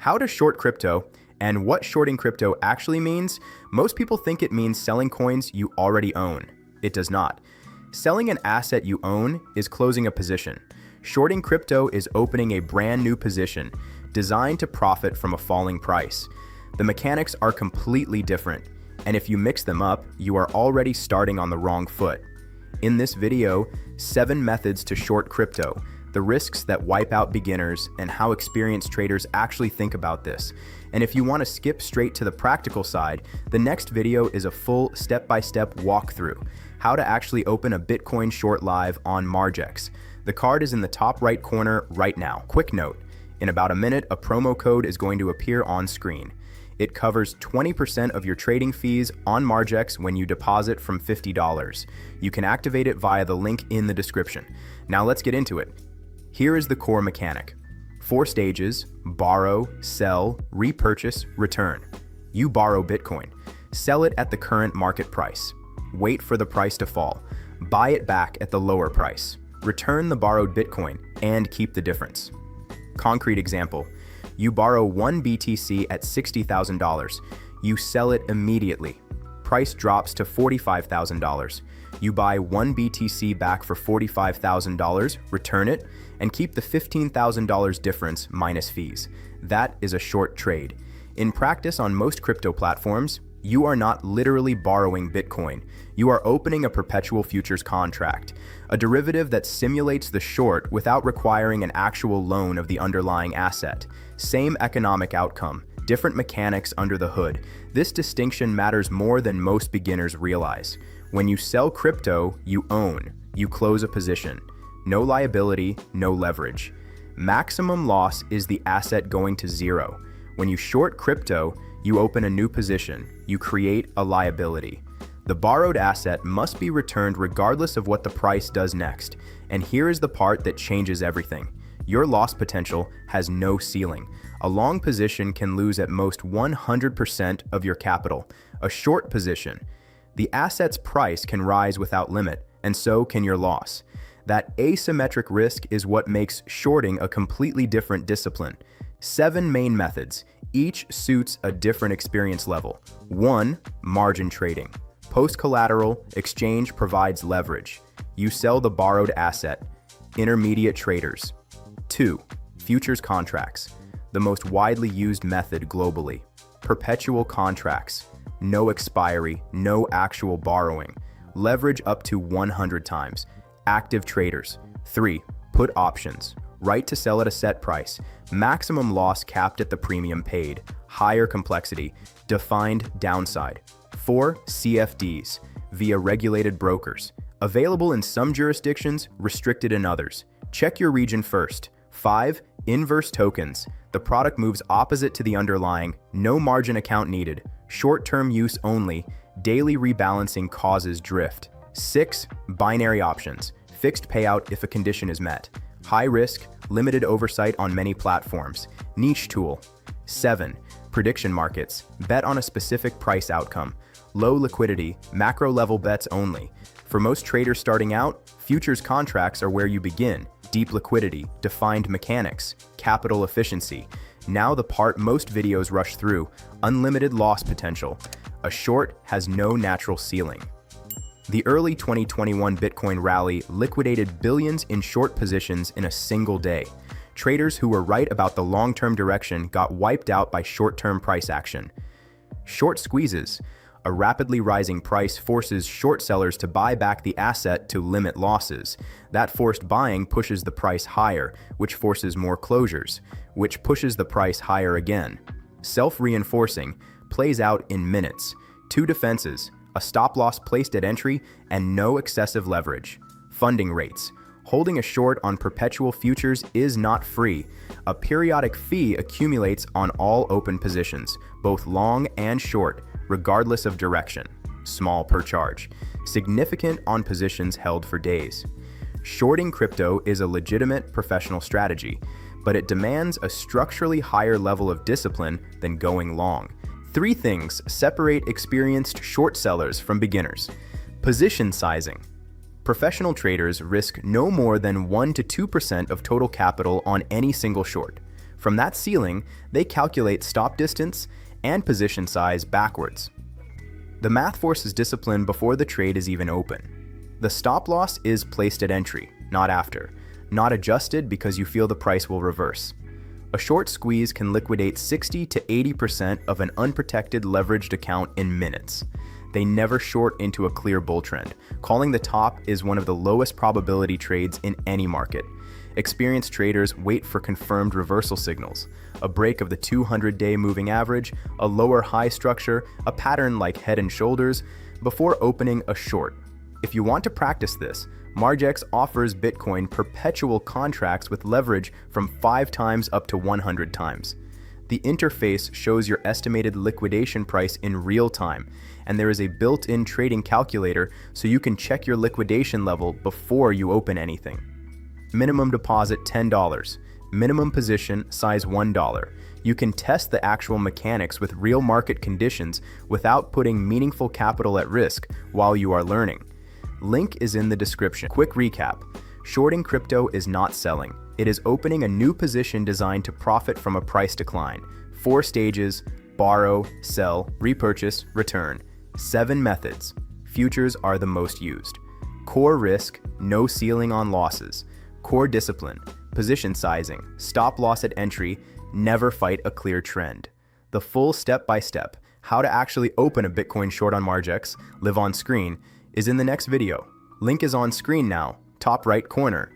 How to short crypto and what shorting crypto actually means. Most people think it means selling coins you already own. It does not. Selling an asset you own is closing a position. Shorting crypto is opening a brand new position designed to profit from a falling price. The mechanics are completely different, and if you mix them up, you are already starting on the wrong foot. In this video, 7 methods to short crypto, the risks that wipe out beginners, and how experienced traders actually think about this. And if you want to skip straight to the practical side, the next video is a full step-by-step walkthrough, how to actually open a Bitcoin short live on Margex. The card is in the top right corner right now. Quick note, in about a minute, a promo code is going to appear on screen. It covers 20% of your trading fees on Margex when you deposit from $50. You can activate it via the link in the description. Now let's get into it. Here is the core mechanic. 4 stages: borrow, sell, repurchase, return. You borrow Bitcoin. Sell it at the current market price. Wait for the price to fall. Buy it back at the lower price. Return the borrowed Bitcoin and keep the difference. Concrete example. You borrow 1 BTC at $60,000. You sell it immediately. Price drops to $45,000. You buy 1 BTC back for $45,000, return it, and keep the $15,000 difference minus fees. That is a short trade. In practice on most crypto platforms, you are not literally borrowing Bitcoin. You are opening a perpetual futures contract, a derivative that simulates the short without requiring an actual loan of the underlying asset. Same economic outcome, different mechanics under the hood. This distinction matters more than most beginners realize. When you sell crypto, you own. You close a position. No liability, no leverage. Maximum loss is the asset going to zero. When you short crypto, you open a new position. You create a liability. The borrowed asset must be returned regardless of what the price does next. And here is the part that changes everything. Your loss potential has no ceiling. A long position can lose at most 100% of your capital. A short position, the asset's price can rise without limit, and so can your loss. That asymmetric risk is what makes shorting a completely different discipline. 7 main methods. Each suits a different experience level. 1. Margin trading. Post-collateral, exchange provides leverage. You sell the borrowed asset. Intermediate traders. 2. Futures contracts. The most widely used method globally. Perpetual contracts. No expiry, no actual borrowing. Leverage up to 100 times. Active traders. 3. Put options. Right to sell at a set price. Maximum loss capped at the premium paid. Higher complexity. Defined downside. 4. CFDs. Via regulated brokers. Available in some jurisdictions, restricted in others. Check your region first. 5. Inverse tokens. The product moves opposite to the underlying. No margin account needed. Short-term use only. Daily rebalancing causes drift. 6. Binary options. Fixed payout if a condition is met. High risk, limited oversight on many platforms. Niche tool. 7. Prediction markets. Bet on a specific price outcome. Low liquidity, macro-level bets only. For most traders starting out, futures contracts are where you begin. Deep liquidity, defined mechanics, capital efficiency. Now the part most videos rush through, unlimited loss potential. A short has no natural ceiling. The early 2021 Bitcoin rally liquidated billions in short positions in a single day. Traders who were right about the long-term direction got wiped out by short-term price action. Short squeezes. A rapidly rising price forces short sellers to buy back the asset to limit losses. That forced buying pushes the price higher, which forces more closures, which pushes the price higher again. Self-reinforcing, plays out in minutes. 2 defenses, a stop-loss placed at entry, and no excessive leverage. Funding rates. Holding a short on perpetual futures is not free. A periodic fee accumulates on all open positions, both long and short, regardless of direction. Small per charge. Significant on positions held for days. Shorting crypto is a legitimate professional strategy, but it demands a structurally higher level of discipline than going long. 3 things separate experienced short sellers from beginners. Position sizing. Professional traders risk no more than 1 to 2% of total capital on any single short. From that ceiling, they calculate stop distance and position size backwards. The math forces discipline before the trade is even open. The stop loss is placed at entry, not after, not adjusted because you feel the price will reverse. A short squeeze can liquidate 60 to 80% of an unprotected leveraged account in minutes. They never short into a clear bull trend. Calling the top is one of the lowest probability trades in any market. Experienced traders wait for confirmed reversal signals, a break of the 200-day moving average, a lower high structure, a pattern like head and shoulders, before opening a short. If you want to practice this, Margex offers Bitcoin perpetual contracts with leverage from 5 times up to 100 times. The interface shows your estimated liquidation price in real time, and there is a built-in trading calculator so you can check your liquidation level before you open anything. Minimum deposit $10. Minimum position size $1. You can test the actual mechanics with real market conditions without putting meaningful capital at risk while you are learning. Link is in the description. Quick recap. Shorting crypto is not selling. It is opening a new position designed to profit from a price decline. 4 stages: borrow, sell, repurchase, return. 7 methods. Futures are the most used. Core risk, no ceiling on losses. Core discipline, position sizing, stop loss at entry, never fight a clear trend. The full step-by-step, how to actually open a Bitcoin short on Margex, live on screen, is in the next video. Link is on screen now, top right corner.